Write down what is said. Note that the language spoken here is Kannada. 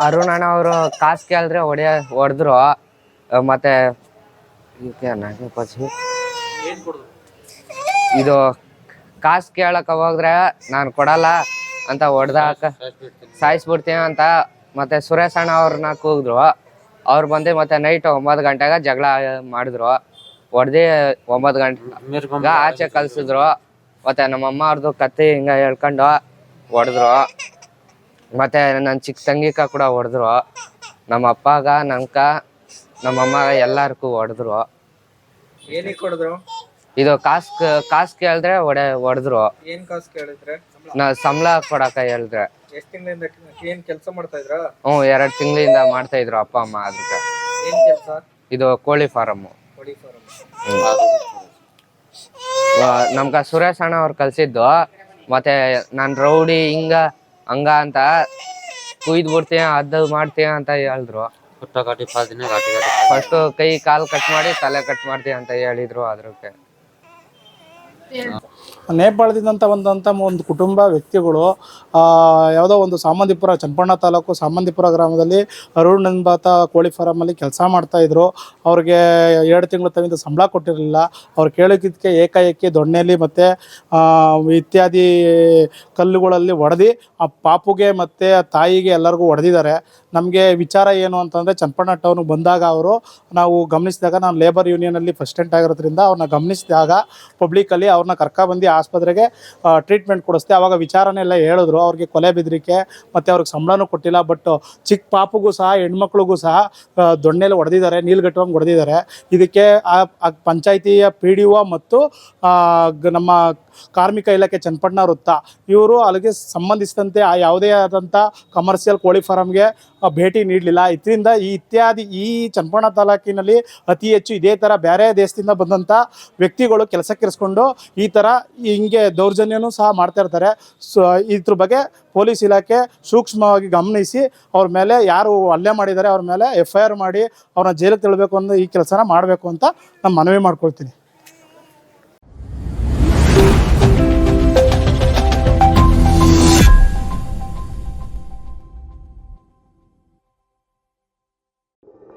ಅರುಣ್ ಅಣ್ಣ ಅವರು ಕಾಸು ಕೇಳಿದ್ರೆ ಹೊಡೆದ್ರು. ಮತ್ತೆ ಇದು ಕಾಸು ಕೇಳಕ್ಕೆ ಹೋದ್ರೆ ನಾನು ಕೊಡಲ್ಲ ಅಂತ ಹೊಡೆದಾಕ ಸಾಯಿಸ್ಬಿಡ್ತೀನಿ ಅಂತ. ಮತ್ತೆ ಸುರೇಶ್ ಅಣ್ಣ ಅವ್ರನ್ನ ಕೂಗಿದ್ರು. ಅವ್ರು ಬಂದು ಮತ್ತೆ ನೈಟ್ 9 ಗಂಟೆಗೆ ಜಗಳ ಮಾಡಿದ್ರು. ಹೊಡೆದು 9 ಗಂಟೆ ಆಚೆ ಕಳ್ಸಿದ್ರು. ಮತ್ತೆ ನಮ್ಮಮ್ಮ ಅವ್ರದ್ದು ಕತ್ತಿ ಹಿಂಗ ಹೇಳ್ಕೊಂಡು ಹೊಡೆದ್ರು. ಮತ್ತೆ ನನ್ನ ಚಿಕ್ಕ ತಂಗಿಕ ಕೂಡ ಹೊಡೆದ್ರು. ನಮ್ಮ ಅಪ್ಪಗ ನನ್ಕ ನಮ್ಮಮ್ಮಗ ಎಲ್ಲಾರ್ಗೂ ಹೊಡೆದ್ರು. ಇದು ಕಾಸು ಕೇಳಿದ್ರೆ ಹೊಡೆದ್ರು. ಏನ್ ಕಾಸು ಕೇಳಿದ್ರೆ? ಸಂಬಳ ಕೊಡಕ ಹೇಳಿದ್ರೆ. ಎಷ್ಟು ತಿಂಗಳಿಂದ ಏನ್ ಕೆಲಸ ಮಾಡ್ತಾ ಇದ್ರಾ? 2 ತಿಂಗಳಿಂದ ಮಾಡ್ತಾ ಇದ್ರು ಅಪ್ಪ ಅಮ್ಮ. ಅದಕ್ಕೆ ಏನ್ ಕೆಲಸ? ಇದು ಕೋಳಿ ಫಾರಂ. ನಮ್ಗ ಸುರೇಶ್ ಅಣ್ಣ ಅವ್ರು ಕಲ್ಸಿದ್ದು. ಮತ್ತೆ ನಾನ್ ರೌಡಿ ಹಂಗ ಅಂತ ಕುಯ್ದು ಬಿಡ್ತೀಯ ಅದು ಮಾಡ್ತೀಯ ಅಂತ ಹೇಳಿದ್ರು. ಫಸ್ಟ್ ಕೈ ಕಾಲು ಕಟ್ ಮಾಡಿ ತಲೆ ಕಟ್ ಮಾಡ್ತೀಯ ಅಂತ ಹೇಳಿದ್ರು. ಅದಕ್ಕೆ ನೇಪಾಳದಿಂದ ಒಂದು ಕುಟುಂಬ ವ್ಯಕ್ತಿಗಳು ಯಾವುದೋ ಒಂದು ಸಾಮಂತಿಪುರ, ಚನ್ನಪಟ್ಟಣ ತಾಲೂಕು ಸಾಮಂತಿಪುರ ಗ್ರಾಮದಲ್ಲಿ ಅರುಣ್ ಎಂಬಾತ ಕೋಳಿ ಫಾರಮಲ್ಲಿ ಕೆಲಸ ಮಾಡ್ತಾಯಿದ್ರು. ಅವ್ರಿಗೆ 2 ತಿಂಗಳ ತವಿಂದ ಸಂಬಳ ಕೊಟ್ಟಿರಲಿಲ್ಲ. ಅವ್ರು ಕೇಳೋಕ್ಕಿದ್ದಕ್ಕೆ ಏಕಾಏಕಿ ದೊಣ್ಣೆಯಲ್ಲಿ ಮತ್ತು ಇತ್ಯಾದಿ ಕಲ್ಲುಗಳಲ್ಲಿ ಹೊಡೆದು ಆ ಪಾಪುಗೆ ಮತ್ತು ತಾಯಿಗೆ ಎಲ್ಲರಿಗೂ ಹೊಡೆದಿದ್ದಾರೆ. ನಮಗೆ ವಿಚಾರ ಏನು ಅಂತಂದರೆ, ಚನ್ನಪಟ್ಟಣ ಟೌನಿಗೆ ಬಂದಾಗ ನಾವು ಗಮನಿಸಿದಾಗ, ನಾನು ಲೇಬರ್ ಯೂನಿಯನಲ್ಲಿ ಪ್ರೆಸಿಡೆಂಟ್ ಆಗಿರೋದ್ರಿಂದ ಅವ್ರನ್ನ ಗಮನಿಸಿದಾಗ ಪಬ್ಲಿಕಲ್ಲಿ ಅವ್ರನ್ನ ಕರ್ಕೊಬಂದು ಆಸ್ಪತ್ರೆಗೆ ಟ್ರೀಟ್ಮೆಂಟ್ ಕೊಡಿಸ್ದೆ. ಆವಾಗ ವಿಚಾರನೆ ಎಲ್ಲ ಹೇಳಿದ್ರು. ಅವ್ರಿಗೆ ಕೊಲೆ ಬೆದರಿಕೆ ಮತ್ತು ಅವ್ರಿಗೆ ಸಂಬಳನೂ ಕೊಟ್ಟಿಲ್ಲ. ಬಟ್ ಚಿಕ್ಕ ಪಾಪುಗೂ ಸಹ ಹೆಣ್ಮಕ್ಳಿಗೂ ಸಹ ದೊಣ್ಣೆಲಿ ಹೊಡೆದಿದ್ದಾರೆ, ನೀಲ್ಗಟ್ಟುವಂಗೆ ಹೊಡೆದಿದ್ದಾರೆ. ಇದಕ್ಕೆ ಪಂಚಾಯಿತಿಯ PDO ಮತ್ತು ನಮ್ಮ ಕಾರ್ಮಿಕ ಇಲಾಖೆ ಚನ್ನಪಟ್ಟಣ ವೃತ್ತ ಇವರು ಅಲ್ಲಿಗೆ ಸಂಬಂಧಿಸಿದಂತೆ ಯಾವುದೇ ಆದಂಥ ಕಮರ್ಷಿಯಲ್ ಕೋಳಿ ಫಾರಮ್ಗೆ ಭೇಟಿ ನೀಡಲಿಲ್ಲ. ಇದರಿಂದ ಈ ಚನ್ನಪಟ್ಟಣ ತಾಲೂಕಿನಲ್ಲಿ ಅತಿ ಹೆಚ್ಚು ಇದೇ ಥರ ಬೇರೆ ದೇಶದಿಂದ ಬಂದಂಥ ವ್ಯಕ್ತಿಗಳು ಕೆಲಸಕ್ಕಿರಿಸ್ಕೊಂಡು ಈ ಥರ ಹಿಂಗೆ ದೌರ್ಜನ್ಯನೂ ಸಹ ಮಾಡ್ತಾ ಇರ್ತಾರೆ. ಇದ್ರ ಬಗ್ಗೆ ಪೊಲೀಸ್ ಇಲಾಖೆ ಸೂಕ್ಷ್ಮವಾಗಿ ಗಮನಿಸಿ ಅವ್ರ ಮೇಲೆ ಯಾರು ಹಲ್ಲೆ ಮಾಡಿದ್ದಾರೆ ಅವ್ರ ಮೇಲೆ FIR ಮಾಡಿ ಅವ್ರನ್ನ ಜೈಲಿಗೆ ತಳ್ಳಬೇಕು ಅನ್ನೋ ಈ ಕೆಲಸನ ಮಾಡಬೇಕು ಅಂತ ನಾನು ಮನವಿ ಮಾಡ್ಕೊಳ್ತೀನಿ.